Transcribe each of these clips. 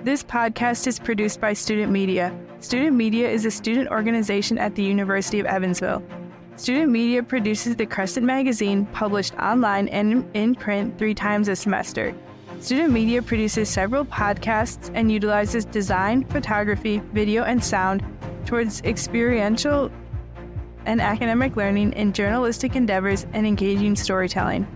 This podcast is produced by Student Media. Student Media is a student organization at the University of Evansville. Student Media produces the Crescent magazine, published online and in print 3 times a semester. Student Media produces several podcasts and utilizes design, photography, video, and sound towards experiential and academic learning in journalistic endeavors and engaging storytelling.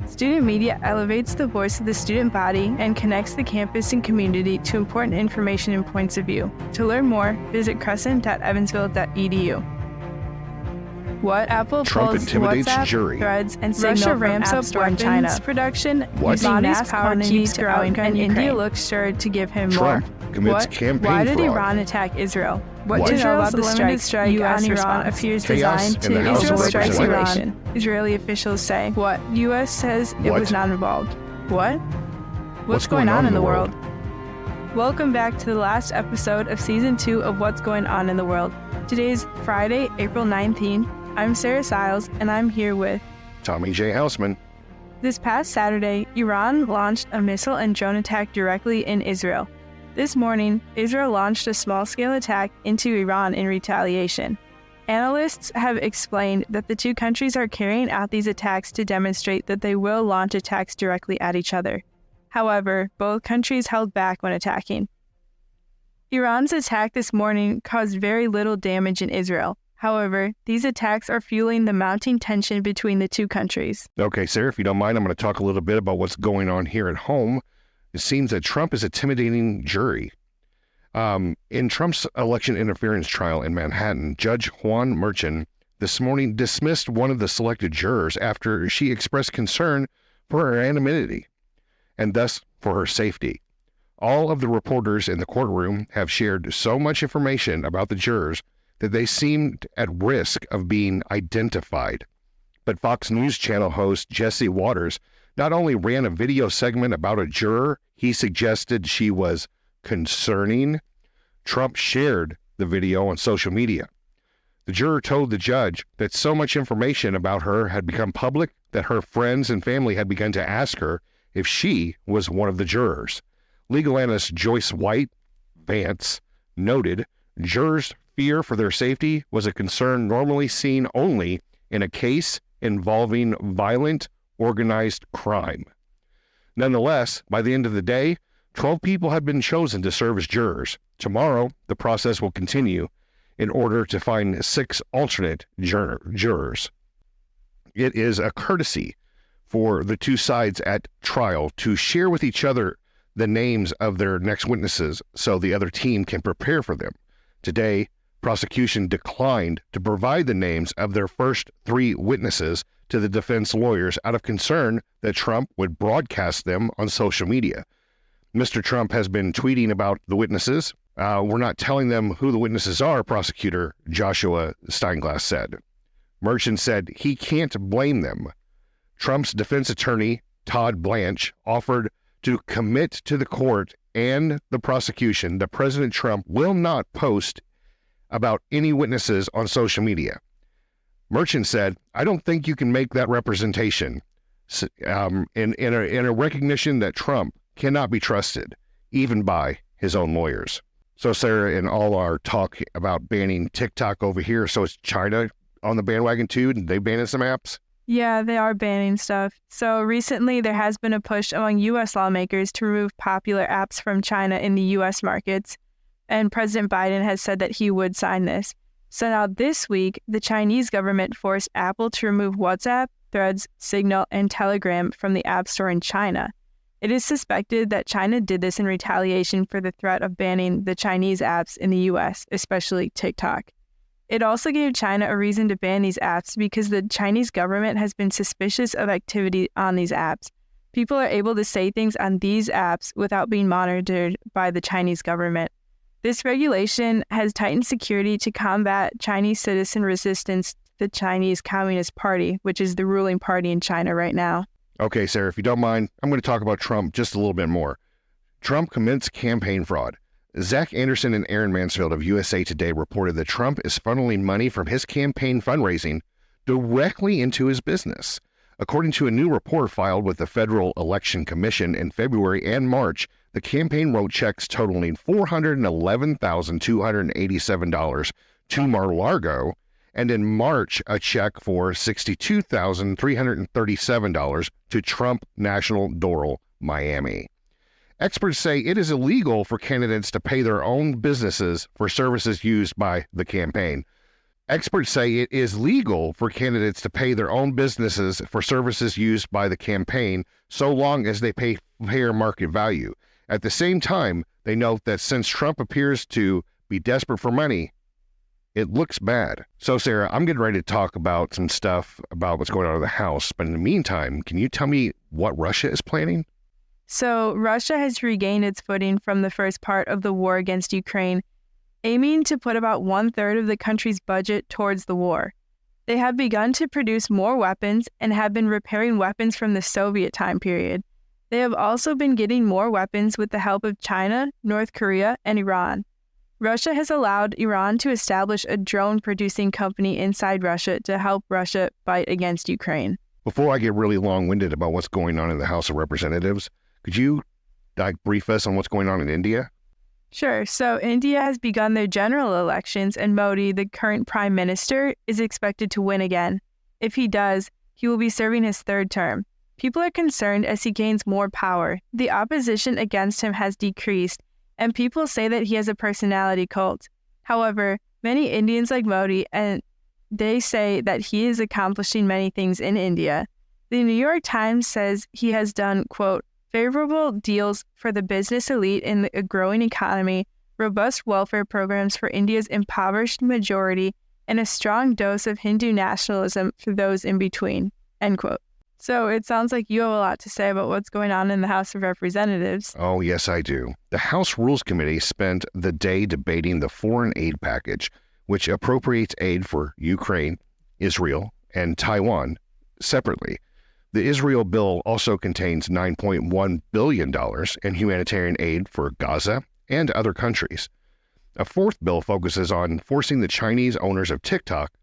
Student Media elevates the voice of the student body and connects the campus and community to important information and points of view. To learn more, visit crescent.evansville.edu. What? Apple Trump pulls intimidates WhatsApp, Threads, Threads, and Signal Russia from ramps App up Store in weapons China. production. What? Using Irani's mass power power keeps to growing, outgun and India Ukraine. looks sure to give him Trump more. commits What? campaign Why did fraud. Iran attack Israel? What? Do you know about the Israel's strike US on Iran response. appears Chaos designed in the to House of Israel strikes Representatives. Iran. Israeli officials say. What? U.S. says it What? was not involved. What? What's going on in the world? Welcome back to the last episode of Season 2 of What's Going On in the World. Today is Friday, April 19th. I'm Sarah Siles, and I'm here with Tommy J. Houseman. This past Saturday, Iran launched a missile and drone attack directly in Israel. This morning, Israel launched a small-scale attack into Iran in retaliation. Analysts have explained that the two countries are carrying out these attacks to demonstrate that they will launch attacks directly at each other. However, both countries held back when attacking. Iran's attack this morning caused very little damage in Israel. However, these attacks are fueling the mounting tension between the two countries. Okay, Sarah, if you don't mind, I'm going to talk a little bit about what's going on here at home. It seems that Trump is intimidating jury. In Trump's election interference trial in Manhattan, Judge Juan Merchan this morning dismissed one of the selected jurors after she expressed concern for her anonymity and thus for her safety. All of the reporters in the courtroom have shared so much information about the jurors that they seemed at risk of being identified. But Fox News Channel host Jesse Waters not only ran a video segment about a juror he suggested she was concerning, Trump shared the video on social media. The juror told the judge that so much information about her had become public that her friends and family had begun to ask her if she was one of the jurors. Legal analyst Joyce White Vance noted jurors' fear for their safety was a concern normally seen only in a case involving violent, organized crime. Nonetheless, by the end of the day, 12 people have been chosen to serve as jurors. Tomorrow, the process will continue in order to find 6 alternate jurors. It is a courtesy for the two sides at trial to share with each other the names of their next witnesses so the other team can prepare for them. Today, prosecution declined to provide the names of their first 3 witnesses to the defense lawyers out of concern that Trump would broadcast them on social media. Mr. Trump has been tweeting about the witnesses. We're not telling them who the witnesses are, prosecutor Joshua Steinglass said. Merchant said he can't blame them. Trump's defense attorney, Todd Blanche, offered to commit to the court and the prosecution that President Trump will not post about any witnesses on social media. Merchant said, I don't think you can make that representation in a recognition that Trump cannot be trusted, even by his own lawyers. So, Sarah, in all our talk about banning TikTok over here, so is China on the bandwagon too? Did they ban some apps? Yeah, they are banning stuff. So recently, there has been a push among U.S. lawmakers to remove popular apps from China in the U.S. markets, and President Biden has said that he would sign this. So now this week, the Chinese government forced Apple to remove WhatsApp, Threads, Signal, and Telegram from the App Store in China. It is suspected that China did this in retaliation for the threat of banning the Chinese apps in the U.S., especially TikTok. It also gave China a reason to ban these apps because the Chinese government has been suspicious of activity on these apps. People are able to say things on these apps without being monitored by the Chinese government. This regulation has tightened security to combat Chinese citizen resistance to the Chinese Communist Party, which is the ruling party in China right now. Okay, Sarah, if you don't mind, I'm going to talk about Trump just a little bit more. Trump commits campaign fraud. Zach Anderson and Aaron Mansfield of USA Today reported that Trump is funneling money from his campaign fundraising directly into his business. According to a new report filed with the Federal Election Commission in February and March, The campaign wrote checks totaling $411,287 to Mar-a-Lago, and in March, a check for $62,337 to Trump National Doral, Miami. Experts say it is illegal for candidates to pay their own businesses for services used by the campaign. Experts say it is legal for candidates to pay their own businesses for services used by the campaign so long as they pay fair market value. At the same time, they note that since Trump appears to be desperate for money, it looks bad. So, Sarah, I'm getting ready to talk about some stuff about what's going on in the House. But in the meantime, can you tell me what Russia is planning? So, Russia has regained its footing from the first part of the war against Ukraine, aiming to put about 1/3 of the country's budget towards the war. They have begun to produce more weapons and have been repairing weapons from the Soviet time period. They have also been getting more weapons with the help of China, North Korea, and Iran. Russia has allowed Iran to establish a drone-producing company inside Russia to help Russia fight against Ukraine. Before I get really long-winded about what's going on in the House of Representatives, could you brief us on what's going on in India? Sure. So India has begun their general elections, and Modi, the current prime minister, is expected to win again. If he does, he will be serving his third term. People are concerned as he gains more power. The opposition against him has decreased, and people say that he has a personality cult. However, many Indians like Modi, and they say that he is accomplishing many things in India. The New York Times says he has done, quote, favorable deals for the business elite in a growing economy, robust welfare programs for India's impoverished majority, and a strong dose of Hindu nationalism for those in between, end quote. So it sounds like you have a lot to say about what's going on in the House of Representatives. Oh, yes, I do. The House Rules Committee spent the day debating the foreign aid package, which appropriates aid for Ukraine, Israel, and Taiwan separately. The Israel bill also contains $9.1 billion in humanitarian aid for Gaza and other countries. A fourth bill focuses on forcing the Chinese owners of TikTok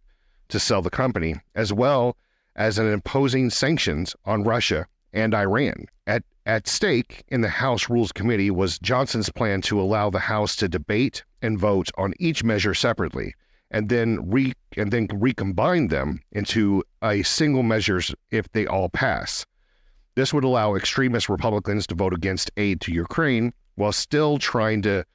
to sell the company, as well as an imposing sanctions on Russia and Iran. At stake in the House Rules Committee was Johnson's plan to allow the House to debate and vote on each measure separately, and then recombine them into a single measures if they all pass. This would allow extremist Republicans to vote against aid to Ukraine while still trying to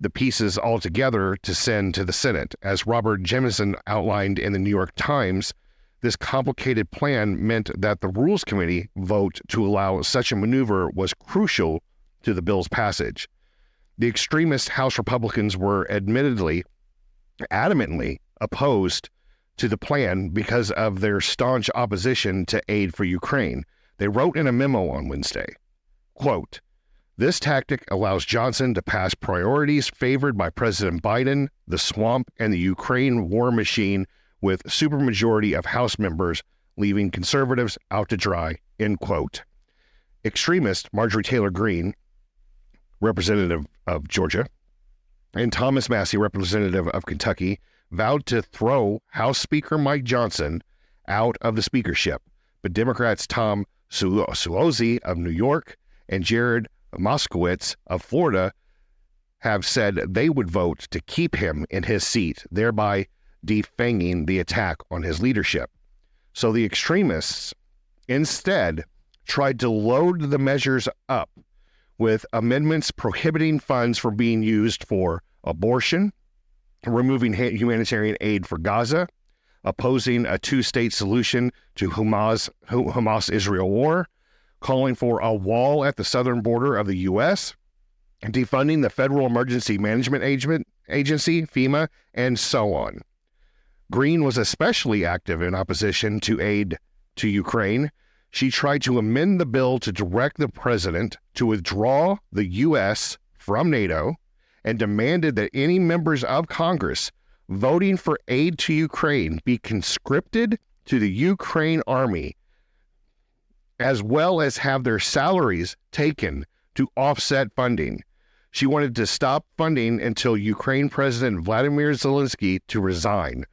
the pieces all together to send to the Senate. As Robert Jemison outlined in the New York Times, this complicated plan meant that the Rules Committee vote to allow such a maneuver was crucial to the bill's passage. The extremist House Republicans were admittedly adamantly opposed to the plan because of their staunch opposition to aid for Ukraine. They wrote in a memo on Wednesday, quote, "This tactic allows Johnson to pass priorities favored by President Biden, the swamp, and the Ukraine war machine with supermajority of House members, leaving conservatives out to dry," end quote. Extremist Marjorie Taylor Greene, representative of Georgia, and Thomas Massie, representative of Kentucky, vowed to throw House Speaker Mike Johnson out of the speakership. But Democrats Tom Suozzi of New York and Jared Moskowitz of Florida have said they would vote to keep him in his seat, thereby defanging the attack on his leadership. So the extremists instead tried to load the measures up with amendments prohibiting funds from being used for abortion, removing humanitarian aid for Gaza, opposing a two-state solution to Hamas-Israel war, calling for a wall at the southern border of the U.S., defunding the Federal Emergency Management Agency, FEMA, and so on. Greene was especially active in opposition to aid to Ukraine. She tried to amend the bill to direct the president to withdraw the U.S. from NATO and demanded that any members of Congress voting for aid to Ukraine be conscripted to the Ukraine army, as well as have their salaries taken to offset funding. She wanted to stop funding until Ukraine President Vladimir Zelensky to resign.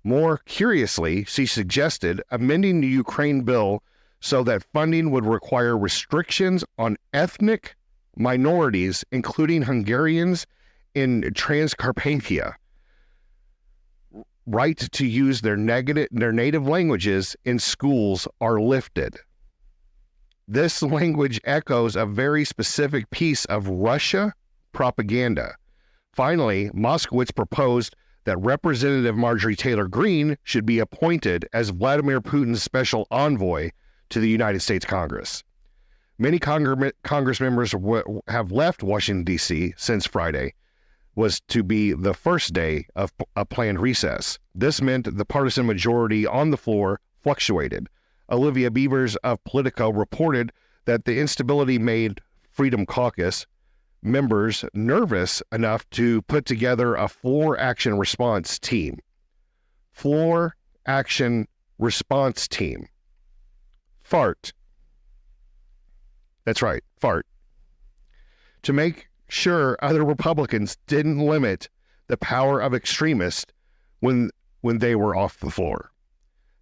More curiously, she suggested amending the Ukraine bill so that funding would require restrictions on ethnic, minorities, including Hungarians in Transcarpathia, right to use their native languages in schools are lifted. This language echoes a very specific piece of Russia propaganda. Finally, Moskowitz proposed that Representative Marjorie Taylor Greene should be appointed as Vladimir Putin's special envoy to the United States Congress. Many Congress members have left Washington, D.C. since Friday was to be the first day of a planned recess. This meant the partisan majority on the floor fluctuated. Olivia Beavers of Politico reported that the instability made Freedom Caucus members nervous enough to put together a floor action response team. Floor action response team. FART. That's right, FART. To make sure other Republicans didn't limit the power of extremists when they were off the floor.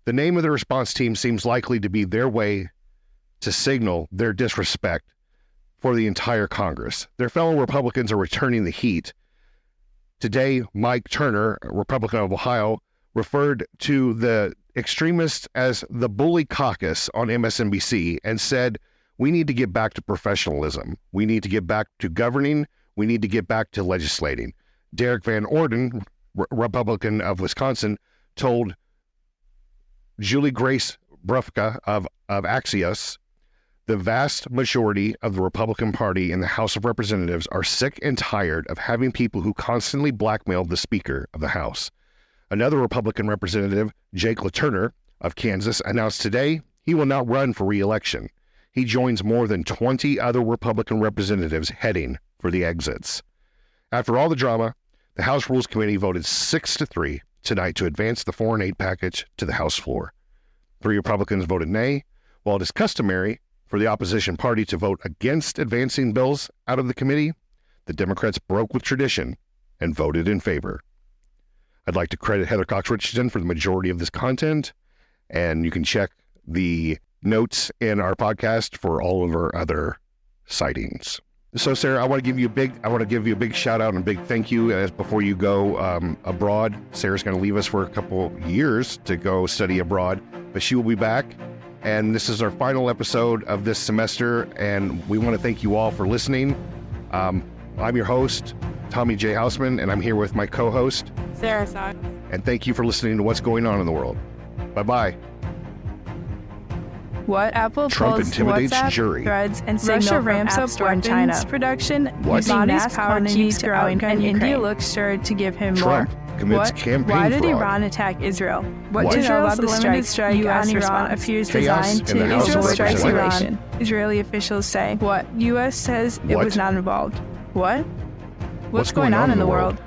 The name of the response team seems likely to be their way to signal their disrespect for the entire Congress. Their fellow Republicans are returning the heat. Today, Mike Turner, a Republican of Ohio, referred to the extremists as the bully caucus on MSNBC and said, we need to get back to professionalism. We need to get back to governing. We need to get back to legislating. Derek Van Orden, Republican of Wisconsin, told Julie Grace Brufka of Axios, the vast majority of the Republican Party in the House of Representatives are sick and tired of having people who constantly blackmail the Speaker of the House. Another Republican representative, Jake LaTurner of Kansas, announced today he will not run for re-election. He joins more than 20 other Republican representatives heading for the exits. After all the drama, the House Rules Committee voted 6-3 tonight to advance the foreign aid package to the House floor. 3 Republicans voted nay, while it is customary for the opposition party to vote against advancing bills out of the committee. The Democrats broke with tradition and voted in favor. I'd like to credit Heather Cox Richardson for the majority of this content, and you can check the notes in our podcast for all of our other sightings. So, Sarah, I want to give you a big shout out and a big thank you as before you go abroad. Sarah's going to leave us for a couple years to go study abroad, but she will be back. And this is our final episode of this semester, and we want to thank you all for listening. I'm your host, Tommy J. Hausman, and I'm here with my co-host, Sarah Sox. And thank you for listening to What's Going On in the World. Bye-bye. What? Apple Trump pulls intimidates WhatsApp, Threads, Threads, and Signal Russia from ramps App up Store in weapons China. production. What? Using Body's mass power power keeps keeps to growing, outgun and India Ukraine. looks sure to give him Trump more. commits What? campaign Why did fraud. Iran attack Israel? What? Do you know about the Israel's strike limited U.S. strike on response Iran appears Chaos designed in the to House of Israel strikes Representatives. Iran. Israeli officials say what? U.S. says it What? was not involved. What? What's going on in the world?